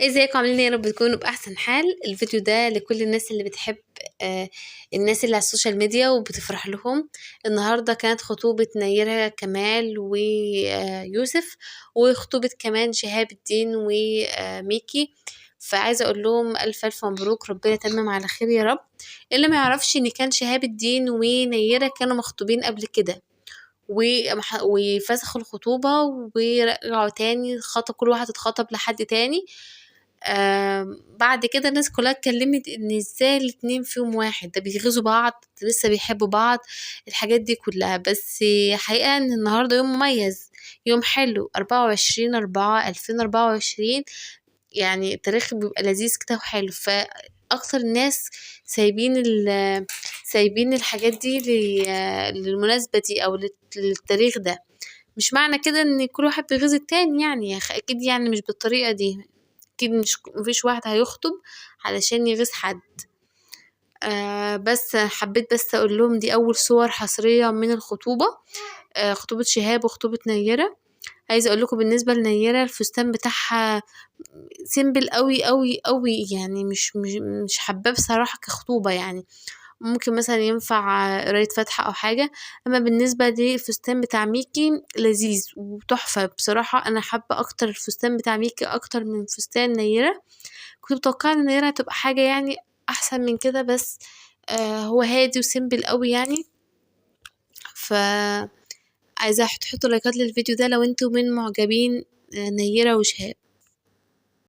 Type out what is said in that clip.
ازيكم عاملين ايه؟ يا رب تكونوا باحسن حال. الفيديو ده لكل الناس اللي بتحب آه الناس اللي على السوشيال ميديا وبتفرح لهم. النهارده كانت خطوبة نيرة كمال ويوسف، وخطوبة كمان شهاب الدين وميكي. فعايزه اقول لهم الف الف مبروك، ربنا يتمم على خير يا رب. اللي ما يعرفش ان كان شهاب الدين ونيرة كانوا مخطوبين قبل كده وفسخوا الخطوبة ورجعوا تاني خطب، كل واحد اتخطب لحد تاني. بعد كده الناس كلها اتكلمت ان ازاي الاتنين فيهم واحد، ده بيغيظوا بعض، ده لسه بيحبوا بعض، الحاجات دي كلها. بس حقيقة ان النهاردة يوم مميز، يوم حلو، 24/4/2024. يعني التاريخ بيبقى لذيذ كده وحلو، فأكتر الناس سايبين الحاجات دي للمناسبة دي أو للتاريخ ده. مش معنى كده ان كل واحد بيغيظ التاني، يعني يا أخي أكيد يعني مش بالطريقة دي. أكيد مفيش واحد هيخطب علشان يغيظ حد. بس حبيت بس أقول لهم دي أول صور حصرية من الخطوبة، خطوبة شهاب وخطوبة نيرة. عايزة أقول لكم بالنسبة لنيرة الفستان بتاعها سيمبل قوي قوي قوي، يعني مش حباه بصراحة كخطوبة. يعني ممكن مثلا ينفع قراية فاتحة أو حاجة. أما بالنسبة للفستان بتاع ميكي لذيذ وتحفة بصراحة. أنا حابة أكتر الفستان بتاع ميكي أكتر من فستان نيرة. كنت متوقعة إن نيرة هتبقى حاجة يعني أحسن من كده، بس هو هادي وسيمبل قوي يعني. ف عايزة تحطوا لايكات للفيديو ده لو انتوا من معجبين نيرة وشهاب.